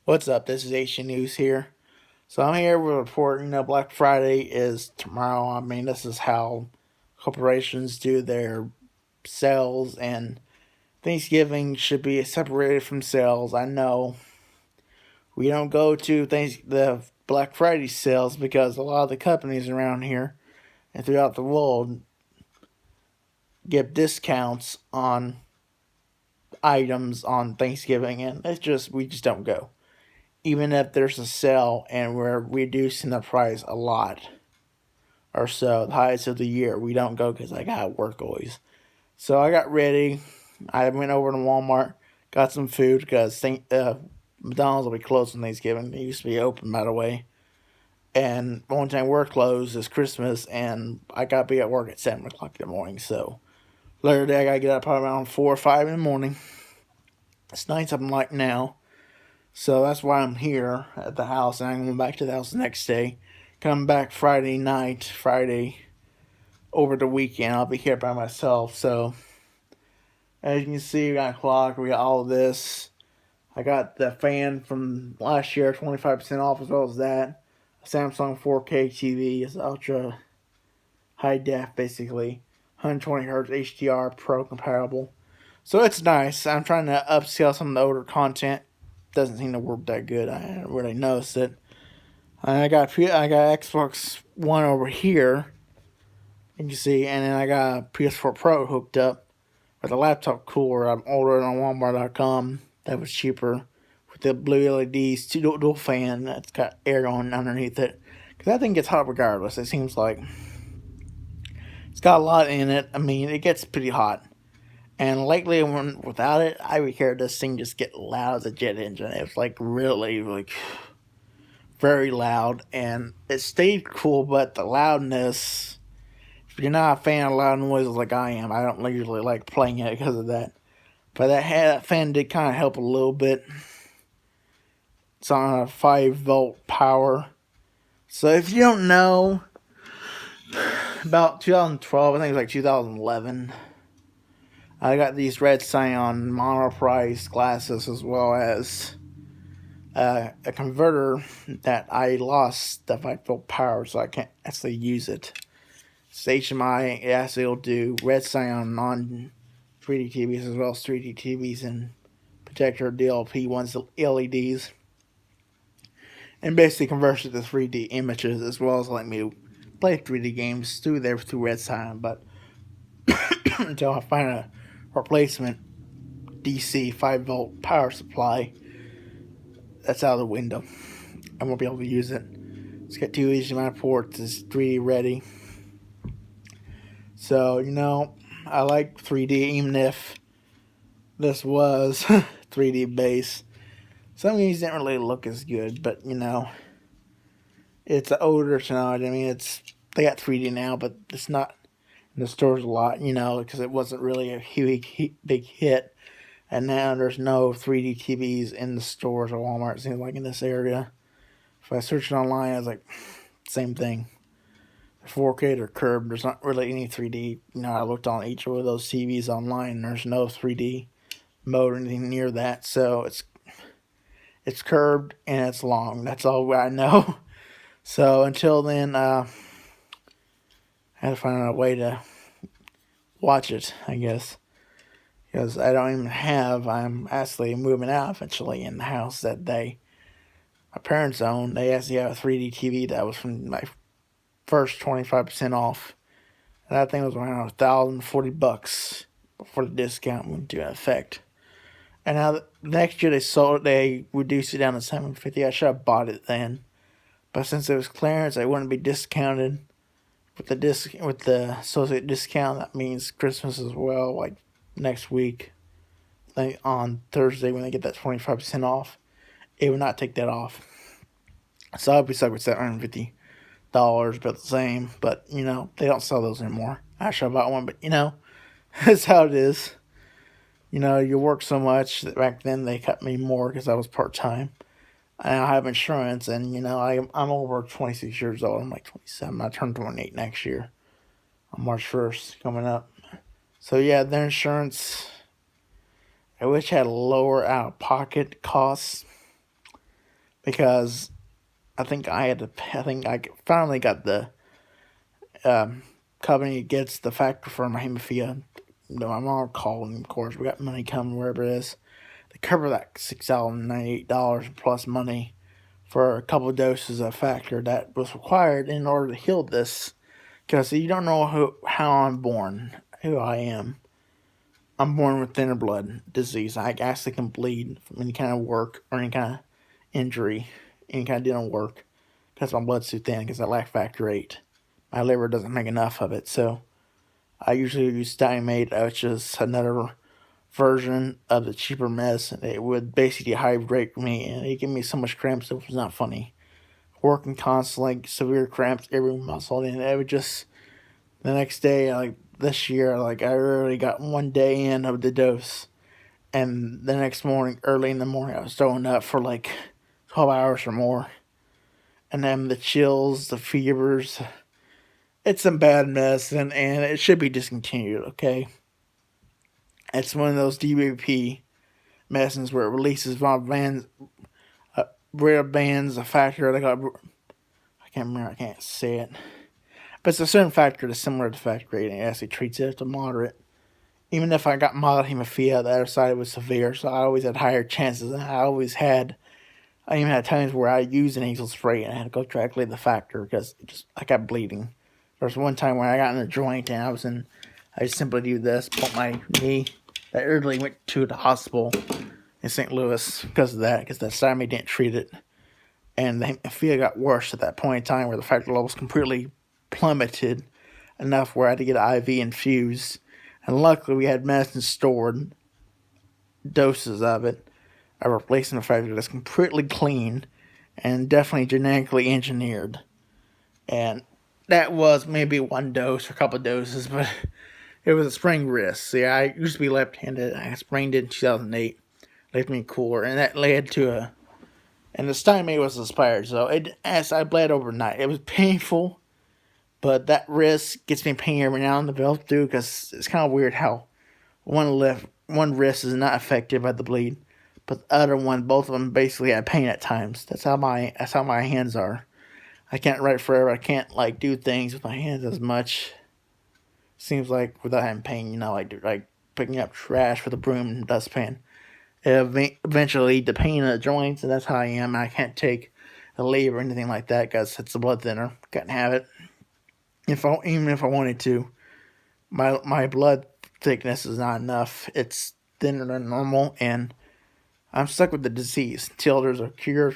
What's up? This is HDNEWS here. So I'm here with a report. Black Friday is tomorrow. I mean, this is how corporations do their sales, and Thanksgiving should be separated from sales. I know we don't go to the Black Friday sales because a lot of the companies around here and throughout the world give discounts on items on Thanksgiving, and we just don't go. Even if there's a sale and we're reducing the price a lot or so, the highest of the year, we don't go because I got work always. So I got ready. I went over to Walmart, got some food because McDonald's will be closed on Thanksgiving. It used to be open, by the way. And the only time we're closed is Christmas, and I got to be at work at 7 o'clock in the morning. So later today, I got to get up probably around 4 or 5 in the morning. It's nice up like now. So that's why I'm here at the house, and I'm going back to the house the next day. Come back Friday over the weekend. I'll be here by myself. So as you can see, we got a clock, we got all of this. I got the fan from last year, 25% off, as well as that. A Samsung 4K TV. It's ultra high def, basically. 120 hertz HDR Pro compatible. So it's nice. I'm trying to upscale some of the older content. Doesn't seem to work that good. I haven't really noticed it. I got Xbox One over here, and you see, and then I got a PS4 Pro hooked up with a laptop cooler. I'm ordering on Walmart.com. That was cheaper with the blue LEDs, dual fan that's got air going underneath it. Because that thing gets hot regardless. It seems like it's got a lot in it. I mean, it gets pretty hot. And lately, without it, I would hear this thing just get loud as a jet engine. It was like really, very loud. And it stayed cool, but the loudness, if you're not a fan of loud noises like I am, I don't usually like playing it because of that. But that fan did kind of help a little bit. It's on a 5-volt power. So if you don't know, about 2012, I think it was like 2011, I got these red cyan monoprice glasses, as well as a converter that I lost the 5-volt power, so I can't actually use it. It's HDMI. It actually will do red cyan non 3D TVs as well as 3D TVs and protector DLP ones, LEDs, and basically converts it to 3D images, as well as let me play 3D games through red cyan. But until I find a replacement DC 5-volt power supply, that's out of the window. I won't be able to use it. It's got 2 HDMI ports. It's 3D ready. So, I like 3D, even if this was 3D base. Some of these didn't really look as good, but, it's older technology. I mean, they got 3D now, but it's not in the stores a lot, because it wasn't really a big hit. And now there's no 3D TVs in the stores or Walmart, it seems like, in this area. If I search it online, it's like, same thing. 4K, they're curbed. There's not really any 3D. I looked on each one of those TVs online, and there's no 3D mode or anything near that. So it's curbed and it's long. That's all I know. So until then, I had to find a way to watch it, I guess. Because I don't even I'm actually moving out eventually in the house that my parents own. They actually have a 3D TV that was from my first 25% off. And that thing was around $1,040 before the discount went into effect. And now next year they reduced it down to $750. I should have bought it then. But since it was clearance, it wouldn't be discounted. With the associate discount, that means Christmas as well, like next week, like on Thursday when they get that 25% off, it would not take that off. So I'd be stuck with $750, about the same. But they don't sell those anymore. I should have bought one, but that's how it is. You work so much that back then they cut me more because I was part-time. And I have insurance, and I'm over 26 years old. I'm like 27. I turn 28 next year on March 1st coming up. So yeah, their insurance, I wish I had lower out-of-pocket costs. because I think I finally got the company gets the factor for my hemophilia. No, I'm on call, and of course we got money coming wherever it is. They cover that $698 plus money for a couple of doses of factor that was required in order to heal this. Because you don't know how I'm born, who I am. I'm born with thinner blood disease. I actually can bleed from any kind of work or any kind of injury, any kind of dental work, because my blood's too thin because I lack factor 8. My liver doesn't make enough of it, so I usually use Diamate, which is another version of the cheaper medicine. It would basically hydrate me, and it gave me so much cramps it was not funny. Working constantly, severe cramps every muscle, and it would just the next day, like this year, like I already got one day in of the dose, and the next morning, early in the morning, I was throwing up for like 12 hours or more, and then the chills, the fevers. It's some bad medicine, and it should be discontinued. Okay, it's one of those DBP medicines where it releases rare bands of factor. I can't remember. I can't say it, but it's a certain factor that's similar to factor VIII, and it actually treats it to moderate. Even if I got mild hemophilia, the other side was severe, so I always had higher chances. And I even had times where I used an nasal spray and I had to go directly to the factor because I kept bleeding. There was one time where I got in a joint and I just simply do this, pull my knee. I early went to the hospital in St. Louis because of that, because the SIME didn't treat it. And the hemophilia got worse at that point in time where the factor levels completely plummeted enough where I had to get an IV infused. And luckily, we had medicine stored, doses of it, a replacement factor that's completely clean and definitely genetically engineered. And that was maybe one dose or a couple of doses, but it was a sprained wrist. See, I used to be left-handed. I sprained it in 2008, left me cooler, and that led to and the stymie was expired, so as I bled overnight. It was painful, but that wrist gets me pain every now and then develop too, because it's kind of weird how one wrist is not affected by the bleed, but the other one, both of them basically have pain at times. That's how my hands are. I can't write forever. I can't like do things with my hands as much. Seems like without having pain, like picking up trash with a broom and dustpan. It eventually lead to pain in the joints, and that's how I am. I can't take a leave or anything like that because it's a blood thinner. Can't have it. Even if I wanted to, my blood thickness is not enough. It's thinner than normal, and I'm stuck with the disease until there's a cure.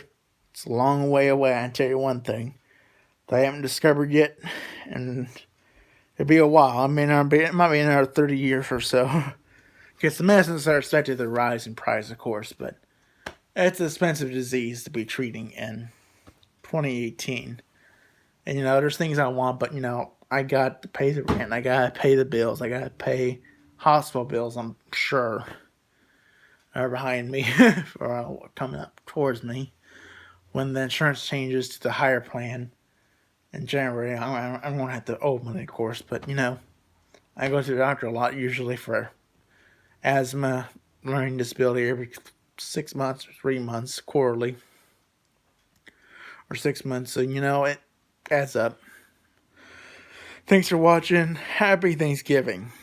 It's a long way away. I can tell you one thing that I haven't discovered yet, and it'll be a while. It might be another 30 years or so. Because the medicines are expected to rise in price, of course, but it's an expensive disease to be treating in 2018. And, there's things I want, but, I got to pay the rent. I got to pay the bills. I got to pay hospital bills, I'm sure, are behind me or coming up towards me. When the insurance changes to the higher plan in January, I'm going to have to owe money, of course, but, I go to the doctor a lot, usually for asthma, learning disability every 6 months or 3 months, quarterly, or 6 months. So, it adds up. Thanks for watching. Happy Thanksgiving.